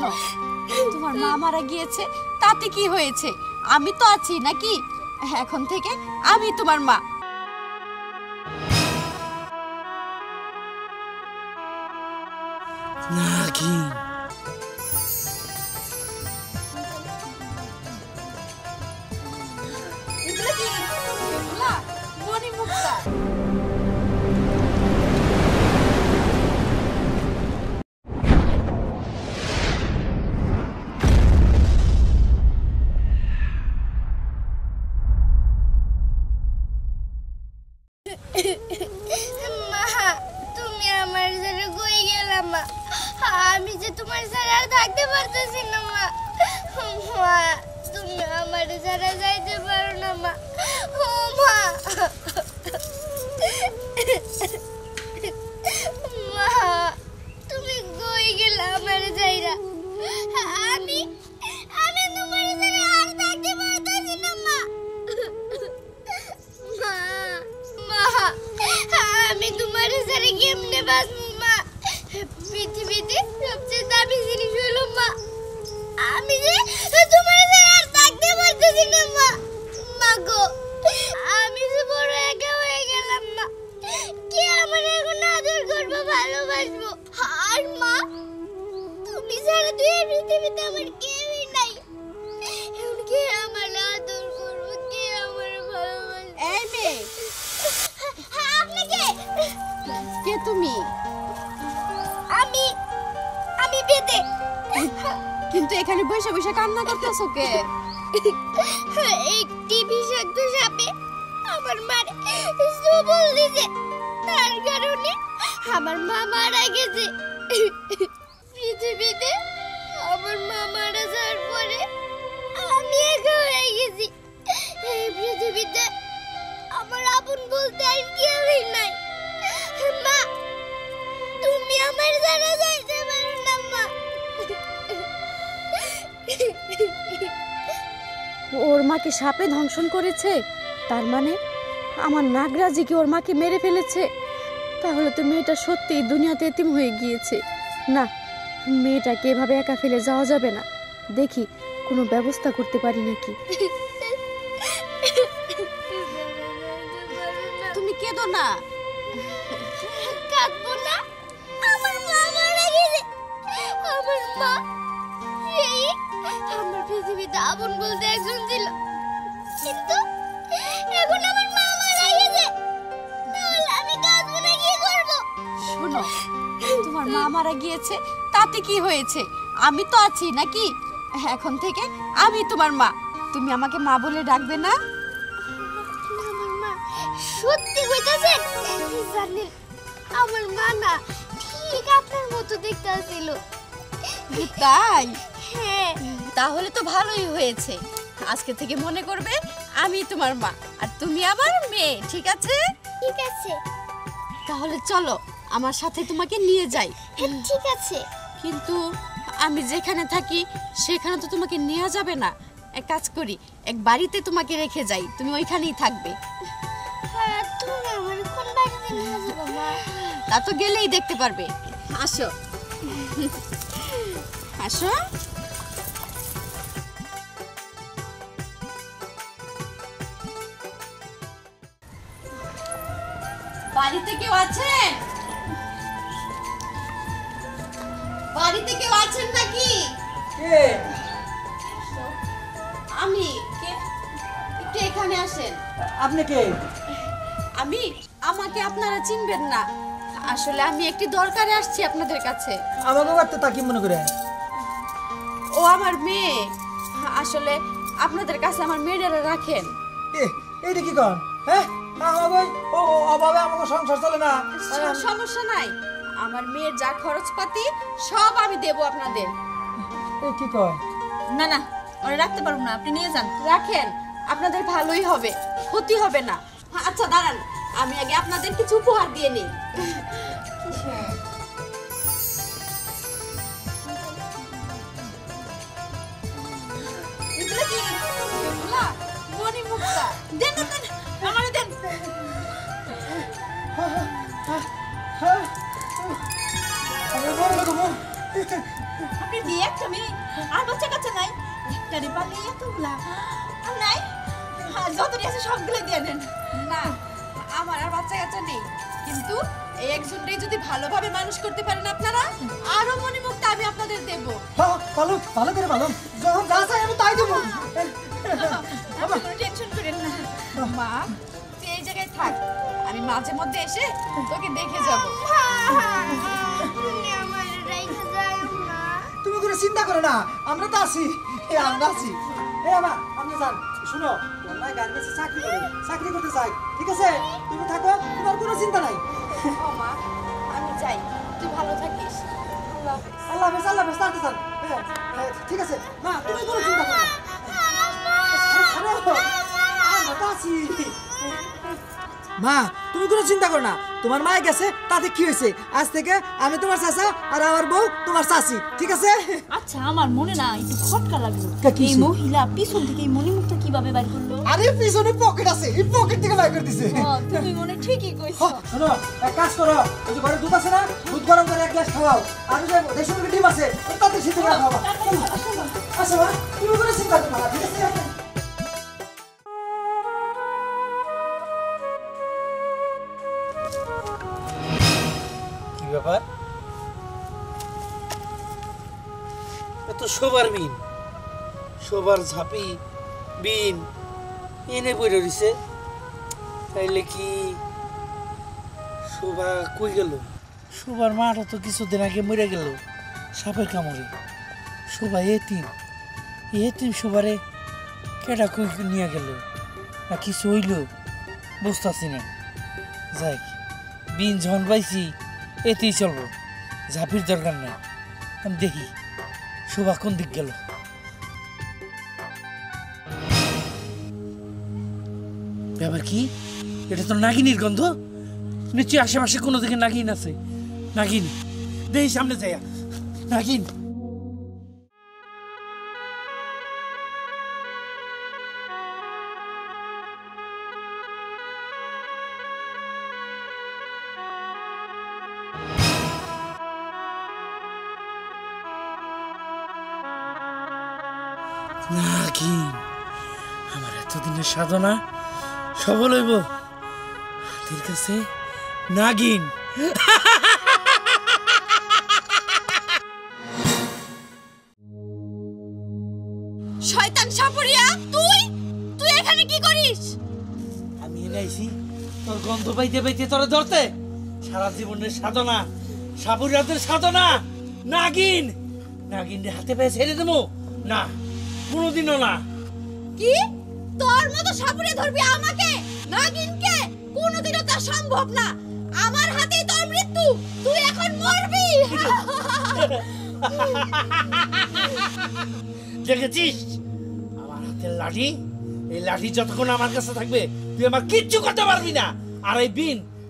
শোনো, তোমার মা মারা গিয়েছে, তাতে কি হয়েছে? আমি তো আছি নাকি? এখন থেকে আমি তোমার মা। নাকি মণিমুক্তা তুমি আমার সাথে কই গেলা মা? আমি যে তোমার সাথে আর থাকতে পারতেছি না মা। মা তুমি আমার সাথে যাইতে পারো না মা। ও মা, মা তুমি কই গেলা আমার যাইরা? আমি আমি তোমার সাথে আর থাকতে পারতেছি না মা। মা মা আমি তোমার সাথে কেমনে বাঁচবো মা? পৃথিবীতে সবচেয়ে দামি জিনিস হলো মা। আমি যে তোমার সাথে আর থাকতে পারতেছি না মা। মা গো, আমি যে বড় একা হয়ে গেলাম মা। কে আমার এখন আদর করবো, ভালোবাসবো? আর মা তুমি ছাড়া তুই এই পৃথিবীতে আমার কেউই নাই। এখন কে আমার আদর করবো, কে আমার ভালোবাসবে? এই মেয়ে, আপনি কে? কে তুমি? আমি আমি বেদে। কিন্তু এখানে বসে বসে কান্না করতেছো কে? একটি বিষাক্ত সাপে আমার মার সবল দিছে, তার কারণে আমার মা মারা গেছে। পৃথিবীতে আমার মা মারা যাওয়ার পরে আমি একা হয়ে গেছি। এই পৃথিবীতে আমার আপন বলতে আর কেউই নাই। মা তুমি আমার জানা যাইতে পারো না মা। ওর মাকে সাপে ধ্বংসন করেছে, তার মানে আমার নাগরাজি কি ওর মাকে মেরে ফেলেছে? তাহলে তো মেয়েটা সত্যি দুনিয়াতে এতিম হয়ে গিয়েছে। না, মেয়েটাকে এভাবে একা ফেলে যাওয়া যাবে না। দেখি কোনো ব্যবস্থা করতে পারি নাকি। তুমি কেঁদো না। কাঁদবো না, আমার মা মারা গেছে। আমার মা এই আমার পৃথিবীতে আপন বলতে একজন ছিল, কিন্তু এখন আমার মা মারা গেছে। তাহলে আমি কাঁদবো না, কি করবো? শোনো, তোমার মা মারা গিয়েছে, তাতে কি হয়েছে? আমি তো আছি নাকি? এখন থেকে আমি তোমার মা। তুমি আমাকে মা বলে ডাকবে না? আমার মা সত্যি কইতাছেন? জানেন আমার মা না ঠিক আপনার মতো দেখতে ছিল। তাই? হ্যাঁ। তাহলে তো ভালোই হয়েছে। আজকে থেকে মনে করবে আমি তোমার মা আর তুমি আমার মেয়ে, ঠিক আছে? ঠিক আছে। তাহলে চলো আমার সাথে তোমাকে নিয়ে যাই। ঠিক আছে। কিন্তু আমি যেখানে থাকি সেখানে তো তোমাকে নেওয়া যাবে না। এক কাজ করি, এক বাড়িতে তোমাকে রেখে যাই, তুমি ওইখানেই থাকবে। হ্যাঁ, তুমি আমার কোন বাড়িতে নিয়ে যাবে মা? তা তো গেলেই দেখতে পারবে। আসো আসো। বাড়িতে কেউ আছেন? বাড়িতে কেউ আছেন নাকি? কে? আমি। কে? একটু এখানে আসেন। আপনি কে? আমাকে আপনারা চিনবেন না। আসলে আমি একটি দরকারে আসছি আপনাদের কাছে। আমাকে বাড়তে তা কি মনে করে? ও আমার মেয়ে। আসলে আপনাদের কাছে আমার মেয়েরা রাখেন। এইটা কি কর? হ্যাঁ, আমাকে ও অভাবে আমাকে সংসার চলে না। সমস্যা নাই, আমার মেয়ের যা খরচপাতি সব আমি দেব আপনাদের। এই কি কয়? না না, ওরা রাখতে পারবো না, আপনি নিয়ে যান। রাখেন, আপনাদের ভালোই হবে, ক্ষতি হবে না। আচ্ছা দাঁড়ান, আমি আগে আপনাদের কিছু উপহার দিয়ে নিই। এগুলা কি? এগুলা মণিমুক্তা। দেন দেন দেন, আমারে দেন। আমি বড় লোক। আপনি কি একটা মেয়ে আর বাচ্চা কাচ্চা নাই? একটারে পালে এতগুলা আর নাই? যতটি আছে সবগুলো দিয়ে দেন। না, আমার আর বাচ্চা কাচ্চা নেই, কিন্তু এই একজনটাই যদি ভালোভাবে মানুষ করতে পারেন আপনারা, আরো মনে মুক্ত আমি আপনাদের দেব। হ্যাঁ ভালো ভালো করে ভালো, যখন যা চাই আমি তাই দেবো। আপনি কোনো টেনশন করেন না। মা, তুই এই জায়গায় থাক, আমি মাঝে মধ্যে এসে তোকে দেখে যাব। তুমি আমার রাইখা যাও না। তুমি কোনো চিন্তা করো না, আমরা তো আছি, আমরা আছি। আমা আপনি যান, শুনো তোমার মাই গার্মেন্টসে চাকরি করতে চাই, ঠিক আছে? তুমি থাকো, তোমার কোনো চিন্তা নাই। ও মা, আমি যাই, তুই ভালো থাকিস। আল্লাহ হাফেজ। আল্লাহ হাফেজ, আল্লাহ হাফেজ, তাড়াতাড়ি যান। হ্যাঁ, ঠিক আছে মা, তুমি কোনো চিন্তা করো না। আমরা তো আছি। মা তুমি কোনো চিন্তা করো না, তোমার মায়ে গেছে তাতে কি হয়েছে? আজ থেকে আমি তোমার চাচা আর আমার বউ তোমার চাচি, ঠিক আছে? আচ্ছা, আমার মনে না একটু খটকা লাগলো। কি এই মহিলা পিছন থেকে এই মণিমুক্তা কিভাবে বাইর করলো? আরে পিছনে পকেট আছে, এই পকেট থেকে বাইর করে দিছে। তুমি মনে ঠিকই কইছো। শোনো, এক কাজ করো, ওই যে ঘরে দুধ আছে না, দুধ গরম করে এক গ্লাস খাওয়াও। আর ওই যে দেশি মুরগির ডিম আছে, তাতে সিদ্ধ করে খাওয়াবা। আচ্ছা মা, তুমি কোনো চিন্তা করো না, ঠিক আছে? কি ব্যাপার? এত শোবার বিন, শোবার ঝাঁপি বিন এনে বইরে রইছে, তাইলে কি শোভা কই গেল? শোবার মাটা তো কিছুদিন আগে মরে গেল সাপের কামড়ে। শোভা এতিম শোভারে কেডা কই নিয়ে গেল না কিছু হইল বুঝতেছি না। যাই বিন যখন পাইছি এতেই চলবো, ঝাঁপির দরকার নাই। আমি দেখি শোভা কোন দিক গেল। ব্যাপার কি? এটা তো নাগিনীর গন্ধ। নিশ্চয়ই আশেপাশে কোনো দিকে নাগিন আছে। নাগিন, দেখি সামনে যাইয়া। নাগিন, নাগিন, আমার এতদিনের সাধনা সফল হইব। হাতের কাছে নাগিন। শয়তান সাপুরিয়া, তুই এখানে কি করিস? আমি এনে আইছি তোর গন্ধ পাইতে পাইতে তোরে ধরতে। সারা জীবনের সাধনা, সাপুরিয়াদের সাধনা, নাগিন। নাগিন হাতে পেয়ে ছেড়ে দেবো না, কোনোদিনও না। কি? তোর মতো সাপুরিয়া ধরবি আমাকে, নাগিনকে? কোনোদিনও তা সম্ভব না। আমার হাতেই তোর মৃত্যু, তুই এখন মরবি। দেখেছিস আমার হাতের লাঠি? এই লাঠি যতক্ষণ আমার কাছে থাকবে তুই আমার কিচ্ছু করতে পারবি না। আর এই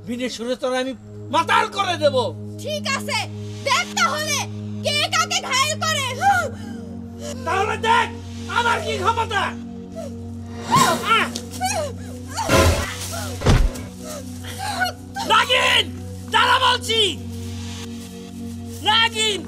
বিনের সুরে তোর আমি মাতাল করে দেব। ঠিক আছে, দেখ তাহলে কে কাকে ঘায়েল করে। তাহলে দেখ আমার কি ক্ষমতা। নাগিন, দাঁড়া বলছি। নাগিন,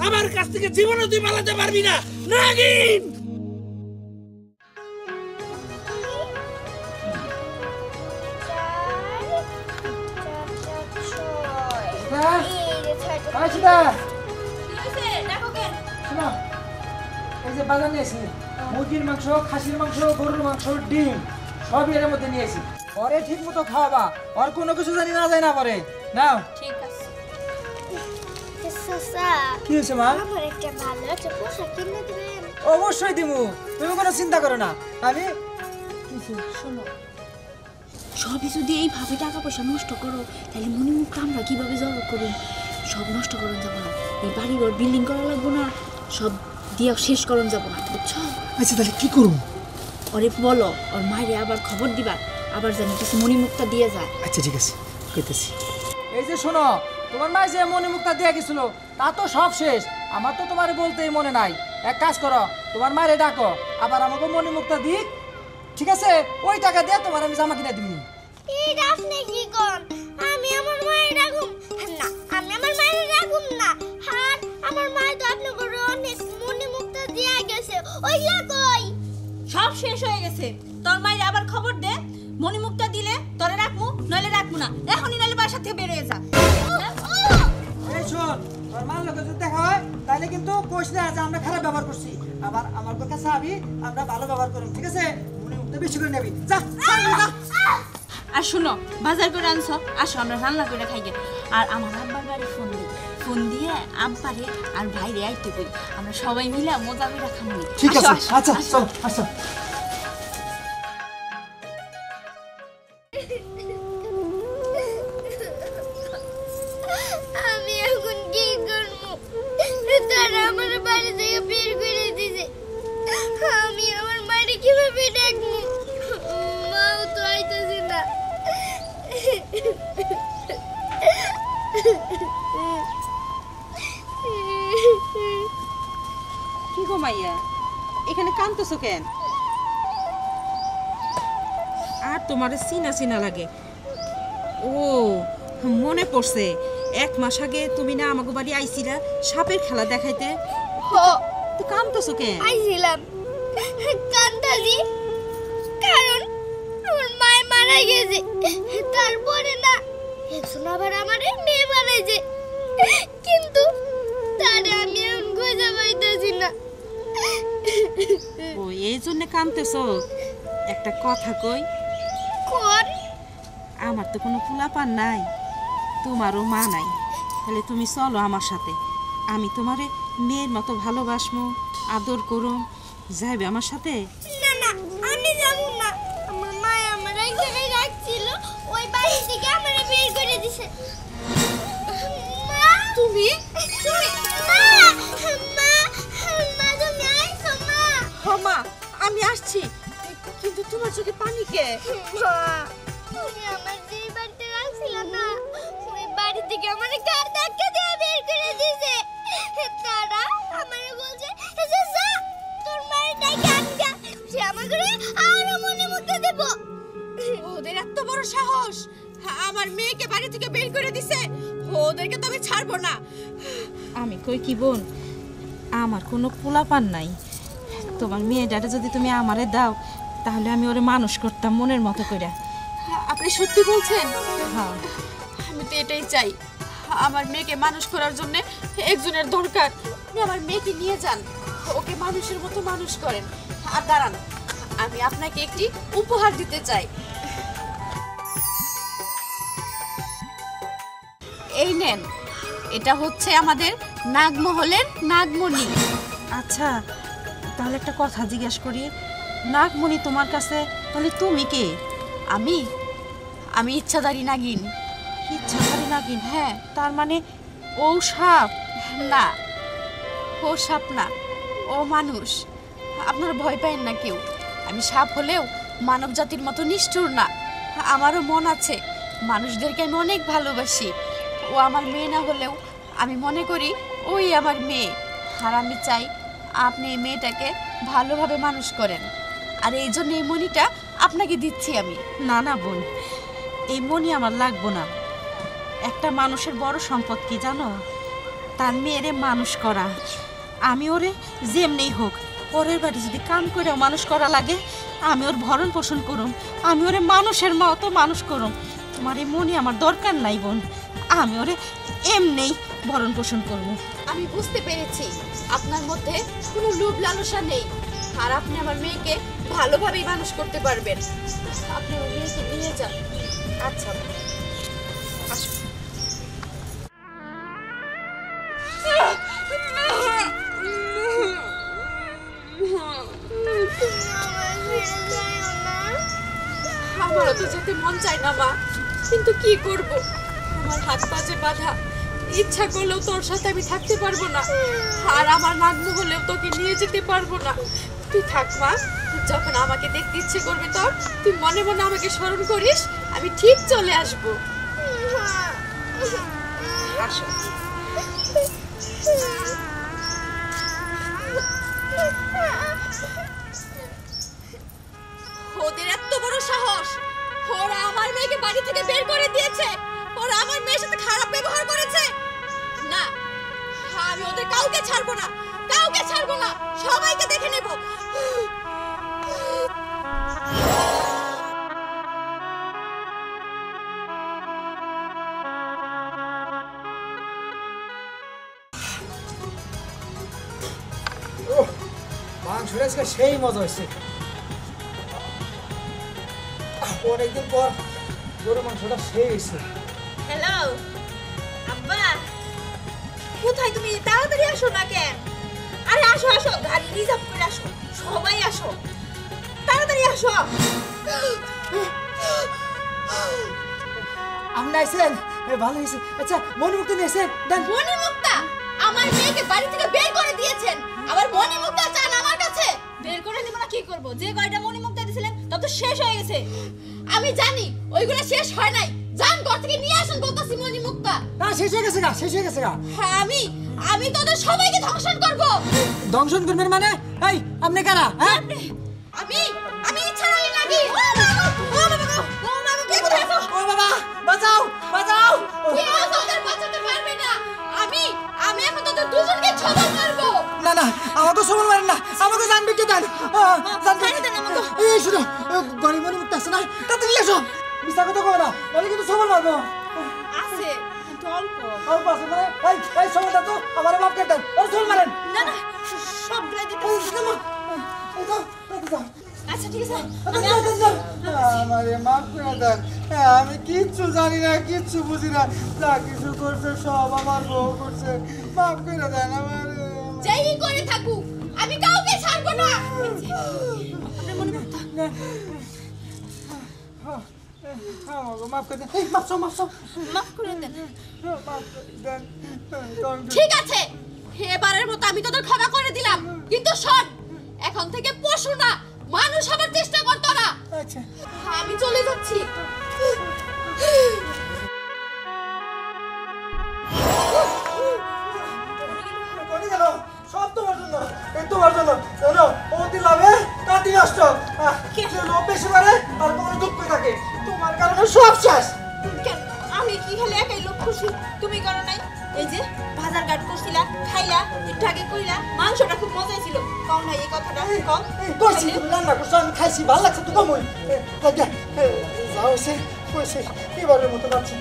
আমার কাছ থেকে জীবনে তুই পালাতে পারবি না। নাগিন, এই যে বাজার নিয়েছি, মুরগির মাংস, খাসির মাংস, গরুর মাংস, ডিম সবই এর মধ্যে নিয়েছি। পরে ঠিক মতো খাওয়াবা, আর কোনো কিছু জানি না যায় না পরে। নাও। ঠিক আছে। চাচা, কি হয়েছে মা? আমার একটা ভালো একটা পোশাক কিনে দিবেন? অবশ্যই দিমু, তুমি কোনো চিন্তা করো না। আমি শোনো, সবই যদি এইভাবে টাকা পয়সা নষ্ট করো, তাহলে মণিমুক্তা আমরা কিভাবে জড়ো করুন? সব নষ্ট করুন যাব না, এই বাড়িঘর বিল্ডিং করা লাগবো না, সব দিয়া শেষ করুন যাব না, বুঝছো? আচ্ছা তাহলে কি করুম? ওরে বলো, ওর মায়েরে আবার খবর দিবা, আবার জানি কিছু মণিমুক্তা দিয়ে যায়। আচ্ছা ঠিক আছে, কইতেছি। এই যে শোনো, তোমার মা যে মণিমুক্তা দিয়ে গেছিল তা তো সব শেষ। আমার তো তোমার বলতেই মনে নাই। এক কাজ করো, তোমার মায়েরে ডাকো, আবার আমাকে মণিমুক্তা দিক, ঠিক আছে? ওই টাকা দিয়ে তোমার আমি জামা কিনে দিবি। এই আপনি কি কোন? আমি আমার মায়ের রাখুম না, আমি আমার মায়ের রাখুম না। আর আমার মায়ের তো আপনি করে ওইলা কই? সব শেষ হয়ে গেছে। তোর মায়ের আবার খবর দে, মণিমুক্তা দিলে তোরে রাখমু, নইলে রাখমু না। এখনই নইলে বাসা থেকে বের হয়ে যা। এই শোন, তোর মার লোকে যদি দেখা হয় তাহলে কিন্তু কোশ না যে আমরা খারাপ ব্যবহার করছি। আবার আমার কাছে আবি, আমরা ভালো ব্যবহার করব, ঠিক আছে? মনে মুক্ত বেশি করে নেবি। যা যা। আর শুনো, বাজার করে আনছো, আসো আমরা রান্না করে খাইগে। আর আমার আব্বার বাড়ি ফোন দিয়ে আব্বারে আর ভাইরে আইতে কই, আমরা সবাই মিলে মজা করে খামু। ঠিক আছে, আচ্ছা চল আসো। আমি এখন কি করব? তারা আমার বাড়ি থেকে বের করে দিয়েছে। আমি আমার বাড়ি কিভাবে ডাকবো? মাও তো আইতাছে না। কি গো মাইয়া, এখানে কাঁদতেছো কেন? আর তোমার চিনা চিনা লাগে। ও মনে পড়ছে, 1 মাস আগে তুমি না আমাকে বাড়ি আইছিলা সাপের খেলা দেখাইতে। তো কাঁদতেছো কেন? আইছিলাম কান্দাজি, কারণ আমার মায় মারা গেছে। তারপরে না এখন আবার আমার মেয়ে বানাইছে, কিন্তু তারে আমি এখন খুঁজে পাইতেছি না। ও এই জন্য কাঁদতেছো? একটা কথা কই, কোন? আমার তো কোনো পোলাপান নাই, তোমারও মা নাই, তাহলে তুমি চলো আমার সাথে। আমি তোমারে মেয়ের মতো ভালোবাসমো, আদর করো, যাইবে আমার সাথে? না না, আমি যাব না। আমার মা আমার এক জায়গায় রাখছিল, ওই বাড়ি থেকে আমারে বের করে দিছে। মা তুমি মা মা মা তুমি আইছো? মা মা আমি আসছি, কিন্তু তোমার চোখে পানি কে? মা, তুমি আমার যে বাড়িতে রাখছিলা না, ওই বাড়ি থেকে আমার কার ধাক্কা দিয়ে বের করে দিয়েছে। তারা আমারে বলছে যে যা তোর মায়ের ডাকে আনগা, সে আমাকে আরো মনে মুক্তি দেব। ওদের এত বড় সাহস, আমার মেয়েকে বাড়ি থেকে বের করে দিছে। ওদেরকে তো আমি ছাড়বো না। আমি কই কি বোন, আমার কোনো পোলাপান নাই, তোমার মেয়েটারে যদি তুমি আমারে দাও তাহলে আমি ওরে মানুষ করতাম মনের মতো করে। আপনি সত্যি বলছেন? হ্যাঁ, আমি তো এটাই চাই, আমার মেয়েকে মানুষ করার জন্য একজনের দরকার। আপনি আমার মেয়েকে নিয়ে যান, ওকে মানুষের মতো মানুষ করেন। আর দাঁড়ান, আমি আপনাকে একটি উপহার দিতে চাই। এই নেন, এটা হচ্ছে আমাদের নাগমহলের নাগমণি। আচ্ছা তাহলে একটা কথা জিজ্ঞেস করি, নাগমণি তোমার কাছে, তাহলে তুমি কে? আমি ইচ্ছাধারী নাগিন। ইচ্ছাধারী নাগিন? হ্যাঁ। তার মানে ও সাপ? না, ও সাপ না, ও মানুষ। আপনারা ভয় পাবেন না কেউ। আমি সাপ হলেও মানব জাতির মতো নিষ্ঠুর না। আমারও মন আছে, মানুষদেরকে আমি অনেক ভালোবাসি। ও আমার মেয়ে না হলেও আমি মনে করি ওই আমার মেয়ে। আর আমি চাই আপনি এই মেয়েটাকে ভালোভাবে মানুষ করেন। আর এই জন্য এই মণিটা আপনাকে দিচ্ছি আমি। না না বোন, এই মণি আমার লাগবো না। একটা মানুষের বড় সম্পদ কি জানো? তার মেয়েরে মানুষ করা। আমি ওরে যেমনি হোক, পরের বাড়ি যদি কাম করেও মানুষ করা লাগে, আমি ওর ভরণ পোষণ করুম, আমি ওরে মানুষের মতো মানুষ করুম। তোমার এই মণি আমার দরকার নাই বোন, আমি ওরে এমনিই ভরণ পোষণ করবো। আমি বুঝতে পেরেছি আপনার মধ্যে কোনো লোভ লালসা নেই, আর আপনি আমার মেয়েকে ভালোভাবেই মানুষ করতে পারবেন। আপনি আমার মেয়েকে নিয়ে যান। আচ্ছা আসো। আমারও তো যেতে মন চায় না মা, কিন্তু কি করব, আমার হাত পাজে বাঁধা। ইচ্ছা করলেও তোর সাথে আমি থাকতে পারবো না, আর আমার নাগ্ন হলেও তোকে নিয়ে যেতে পারবো না। তুই থাক মা, যখন আমাকে দেখতে ইচ্ছে করবে তোর, তুই মনে মনে আমাকে স্মরণ করিস, আমি ঠিক চলে আসবো। আসো। ওদের এত বড় সাহস, ওরা আমার মেয়েকে বাড়ি থেকে বের করে দিয়েছে, ওরা আমার মেয়ের সাথে খারাপ ব্যবহার করেছে। না, আমি ওদের কাউকে ছাড়বো না, কাউকে ছাড়বো না, সবাইকে দেখে দেখে নেব। মাংসটা আজকে সেই মজা হয়েছে। অনেকদিন পর গরু মাংসটা সেই হয়েছে। হ্যালো আব্বা, কোথায় তুমি? তাড়াতাড়ি আসো না কেন? আরে আসো আসো, গাড়ি রিজার্ভ করে আসো, সবাই আসো, তাড়াতাড়ি আসো। আপনি আইছেন, ভালো হয়েছে। আচ্ছা মণিমুক্তা নিয়েছেন? দেন। মণিমুক্তা? আমার মেয়েকে বাড়ি থেকে বের করে দিয়েছেন, আবার মণিমুক্তা চান আমার কাছে? বের করে দিব না কি করব? যে কয়টা মণিমুক্তা দিয়েছিলেন তত তো শেষ হয়ে গেছে। আমি জানি ওইগুলো শেষ হয় নাই। জান ঘর থেকে নিয়ে আসুন বলতাছি মণিমুক্তা। না শেষ হয়ে গেছে গা, শেষ হয়ে গেছে গা। হ্যাঁ আমি তোদের সবাইকে ধ্বংসন করব। দংশন করবেন মানে? এই আপনি কারা? হ্যাঁ আমি ইচ্ছা রাখি নাকি? ও বাবা কে কোথায় আছো? ও বাবা বাঁচাও বাঁচাও। কেউ তোদের বাঁচাতে পারবে না। আমি এখন তোদের দুজনকে ছবল মারবো। না না আমাকে সবল মারেন না, আমাকে জানবে কে দেন। এই শুনো, গরিব মণিমুক্তা আছে না, তাড়াতাড়ি এসো। মিথ্যা কথা কবে না, বলে কিন্তু সবল মারবো। আছে কিন্তু অল্প। অল্প আছে মানে? এই সবলটা তো আমার বাপ কে দেন, ওর সবল মারেন। না সবগুলাই দিতে। আচ্ছা ঠিক আছে, আমারে মাফ করে দেন, আমি কিচ্ছু জানি না, কিচ্ছু বুঝি না, যা কিছু করছে সব আমার বউ করছে, মাফ করে দেন আমার। যাই করে থাকুক, আমি কাউকে ছাড়বো না। মাফ করে দেন, মাফ করে দেন। ঠিক আছে, এবারের মতো আমি তোদের ক্ষমা করে দিলাম, কিন্তু শোন, এখন থেকে পশু না মানুষ হবার চেষ্টা কর তোরা। আচ্ছা আমি চলে যাচ্ছি। সব তোমার জন্য, এই তোমার জন্য জানো, অতি লাভে তাঁতি নষ্ট, লোভ বেশি পারে আর কোনো দুঃখ থাকে, তোমার কারণে সব শেষ। কেন আমি কি খালি একাই লোক খুশি? তুমি করো নাই? এই যে বাজার ঘাট করছিলা, খাইলা, একটু আগে কইলা মাংসটা খুব মজাই ছিল, কম নাই এই কথাটা কম? করছি, তুমি রান্না করছো, আমি খাইছি, ভালো লাগছে তো কমই। যা হয়েছে, এবারের মতো পাচ্ছি।